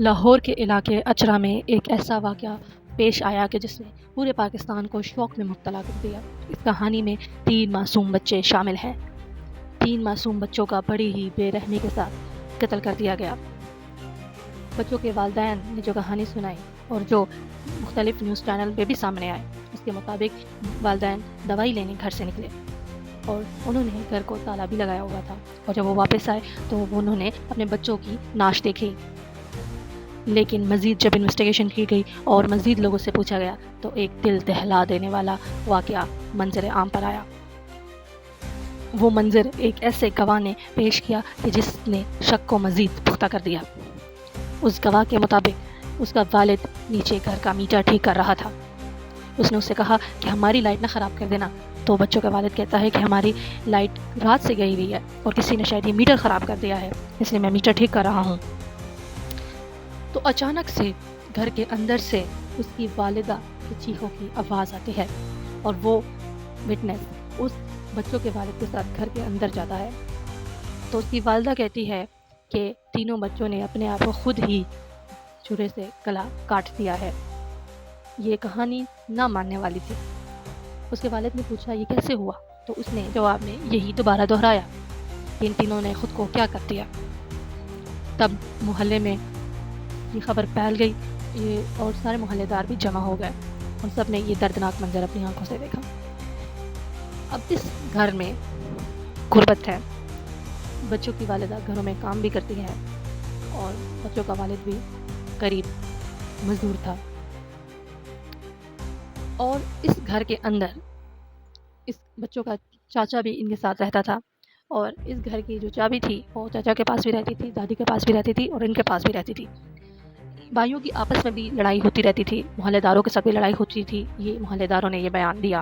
لاہور کے علاقے اچرا میں ایک ایسا واقعہ پیش آیا کہ جس نے پورے پاکستان کو شوق میں مبتلا کر دیا۔ اس کہانی میں 3 معصوم بچے شامل ہیں۔ 3 معصوم بچوں کا بڑی ہی بے رحمی کے ساتھ قتل کر دیا گیا۔ بچوں کے والدین نے جو کہانی سنائی اور جو مختلف نیوز چینل پہ بھی سامنے آئے، اس کے مطابق والدین دوائی لینے گھر سے نکلے اور انہوں نے گھر کو تالا بھی لگایا ہوا تھا، اور جب وہ واپس آئے تو انہوں نے اپنے بچوں کی ناش دیکھی۔ لیکن مزید جب انویسٹیگیشن کی گئی اور مزید لوگوں سے پوچھا گیا تو ایک دل دہلا دینے والا واقعہ منظر عام پر آیا۔ وہ منظر ایک ایسے گواہ نے پیش کیا کہ جس نے شک کو مزید پختہ کر دیا۔ اس گواہ کے مطابق اس کا والد نیچے گھر کا میٹر ٹھیک کر رہا تھا۔ اس نے اس سے کہا کہ ہماری لائٹ نہ خراب کر دینا، تو بچوں کا والد کہتا ہے کہ ہماری لائٹ رات سے گئی ہوئی ہے اور کسی نے شاید یہ میٹر خراب کر دیا ہے، اس لیے میں میٹر ٹھیک کر رہا ہوں۔ تو اچانک سے گھر کے اندر سے اس کی والدہ کی چیخوں کی آواز آتی ہے اور وہ وٹنس اس بچوں کے والد کے ساتھ گھر کے اندر جاتا ہے۔ تو اس کی والدہ کہتی ہے کہ تینوں بچوں نے اپنے آپ کو خود ہی چھرے سے گلا کاٹ دیا ہے۔ یہ کہانی نہ ماننے والی تھی۔ اس کے والد نے پوچھا یہ کیسے ہوا، تو اس نے جواب میں یہی دوبارہ دہرایا کہ ان تینوں نے خود کو کیا کر دیا۔ تب محلے میں یہ خبر پھیل گئی اور سارے محلے دار بھی جمع ہو گئے اور سب نے یہ دردناک منظر اپنی آنکھوں سے دیکھا۔ اب اس گھر میں غربت ہے، بچوں کی والدہ گھروں میں کام بھی کرتی ہے اور بچوں کا والد بھی غریب مزدور تھا، اور اس گھر کے اندر اس بچوں کا چاچا بھی ان کے ساتھ رہتا تھا، اور اس گھر کی جو چابی تھی وہ چاچا کے پاس بھی رہتی تھی، دادی کے پاس بھی رہتی تھی اور ان کے پاس بھی رہتی تھی۔ بھائیوں کی آپس میں بھی لڑائی ہوتی رہتی تھی، محلے داروں کے ساتھ بھی لڑائی ہوتی تھی۔ یہ محلے داروں نے یہ بیان دیا،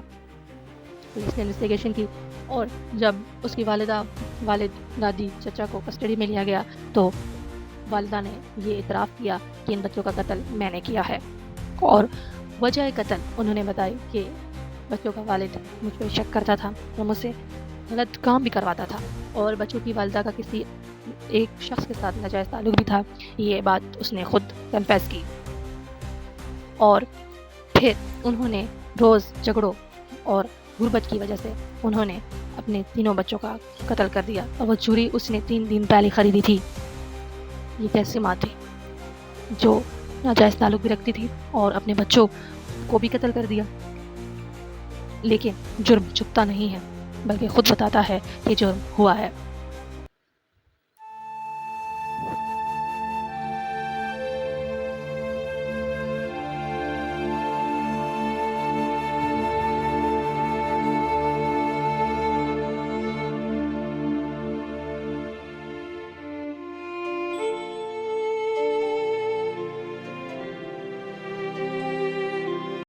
پولیس نے انویسٹیگیشن کی، اور جب اس کی والدہ، والد، دادی، چچا کو کسٹڈی میں لیا گیا تو والدہ نے یہ اعتراف کیا کہ ان بچوں کا قتل میں نے کیا ہے، اور وجہ قتل انہوں نے بتائی کہ بچوں کا والد مجھ پہ شک کرتا تھا اور مجھ سے غلط کام بھی کرواتا تھا، اور بچوں کی والدہ کا کسی ایک شخص کے ساتھ ناجائز تعلق بھی تھا۔ یہ بات اس نے خود کنفیس کی، اور پھر انہوں نے روز جھگڑوں اور غربت کی وجہ سے انہوں نے اپنے تینوں بچوں کا قتل کر دیا، اور وہ چھری اس نے 3 دن پہلے خریدی تھی۔ یہ کیسی ماں تھی جو ناجائز تعلق بھی رکھتی تھی اور اپنے بچوں کو بھی قتل کر دیا؟ لیکن جرم چھپتا نہیں ہے، بلکہ خود بتاتا ہے کہ جرم ہوا ہے۔